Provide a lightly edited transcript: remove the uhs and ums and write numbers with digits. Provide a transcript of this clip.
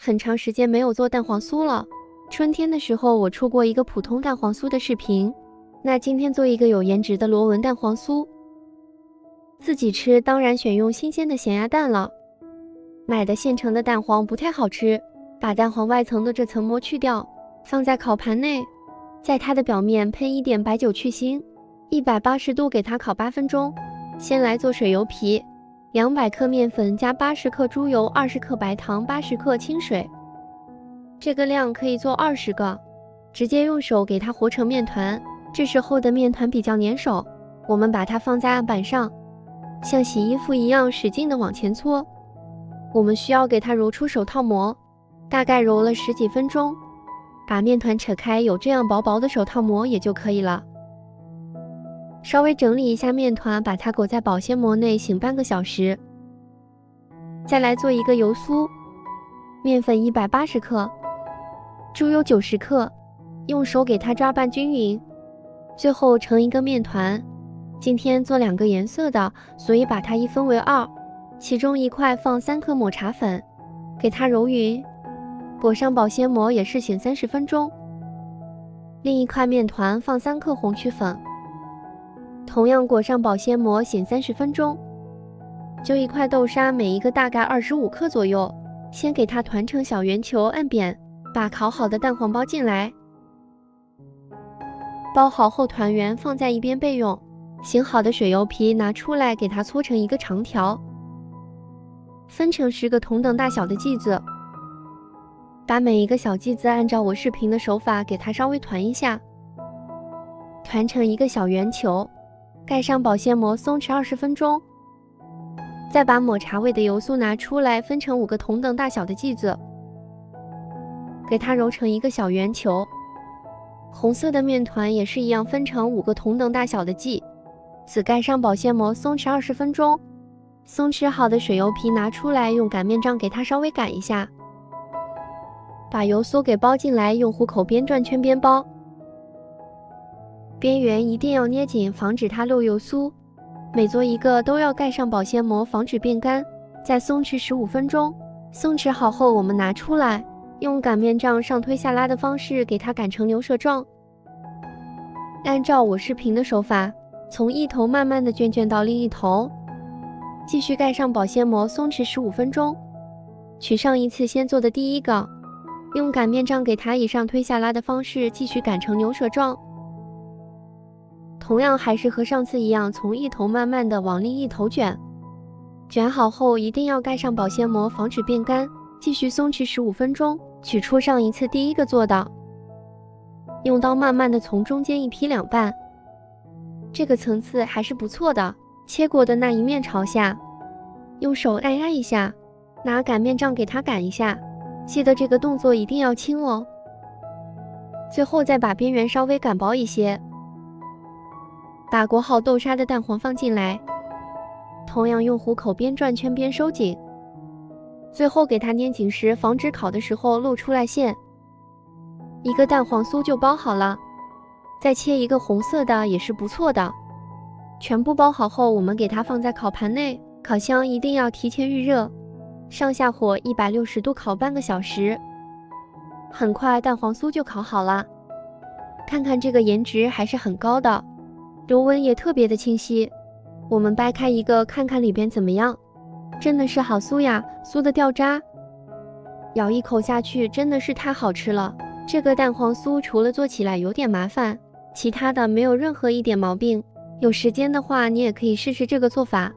很长时间没有做蛋黄酥了。春天的时候我出过一个普通蛋黄酥的视频，那今天做一个有颜值的螺纹蛋黄酥。自己吃当然选用新鲜的咸鸭蛋了，买的现成的蛋黄不太好吃，把蛋黄外层的这层膜去掉，放在烤盘内，在它的表面喷一点白酒去腥，180度给它烤8分钟。先来做水油皮，200克面粉加80克猪油，20克白糖，80克清水。这个量可以做20个，直接用手给它和成面团。这时候的面团比较粘手，我们把它放在案板上，像洗衣服一样使劲的往前搓。我们需要给它揉出手套膜，大概揉了10几分钟，把面团扯开，有这样薄薄的手套膜也就可以了。稍微整理一下面团，把它裹在保鲜膜内醒半个小时。再来做一个油酥，面粉180克，猪油90克，用手给它抓拌均匀，最后成一个面团。今天做2个颜色的，所以把它一分为2，其中一块放3克抹茶粉，给它揉匀，裹上保鲜膜也是醒30分钟。另一块面团放3克红曲粉，同样裹上保鲜膜醒30分钟。就一块豆沙，每一个大概25克左右，先给它团成小圆球，按扁，把烤好的蛋黄包进来，包好后团圆放在一边备用。醒好的水油皮拿出来，给它搓成一个长条，分成10个同等大小的剂子，把每一个小剂子按照我视频的手法给它稍微团一下，团成一个小圆球，盖上保鲜膜松弛20分钟。再把抹茶味的油酥拿出来，分成5个同等大小的剂子，给它揉成一个小圆球。红色的面团也是一样，分成5个同等大小的剂子，盖上保鲜膜松弛20分钟。松弛好的水油皮拿出来，用擀面杖给它稍微擀一下，把油酥给包进来，用虎口边转圈边包，边缘一定要捏紧，防止它漏油酥。每做一个都要盖上保鲜膜，防止变干，再松弛15分钟。松弛好后，我们拿出来，用擀面杖上推下拉的方式给它擀成牛舌状。按照我视频的手法，从一头慢慢的卷到另一头，继续盖上保鲜膜，松弛15分钟。取上一次先做的第一个，用擀面杖给它以上推下拉的方式继续擀成牛舌状。同样还是和上次一样，从一头慢慢的往另一头卷。卷好后一定要盖上保鲜膜，防止变干，继续松弛15分钟。取出上一次第一个做的，用刀慢慢的从中间一劈两半，这个层次还是不错的。切过的那一面朝下，用手按压一下，拿擀面杖给它擀一下，记得这个动作一定要轻哦。最后再把边缘稍微擀薄一些，把裹好豆沙的蛋黄放进来，同样用虎口边转圈边收紧，最后给它捏紧时，防止烤的时候露出来线。一个蛋黄酥就包好了，再切一个红色的也是不错的。全部包好后，我们给它放在烤盘内，烤箱一定要提前预热，上下火160度烤半个小时。很快蛋黄酥就烤好了，看看这个颜值还是很高的，螺纹也特别的清晰。我们掰开一个看看里边怎么样，真的是好酥呀，酥的掉渣，咬一口下去真的是太好吃了。这个蛋黄酥除了做起来有点麻烦，其他的没有任何一点毛病。有时间的话，你也可以试试这个做法。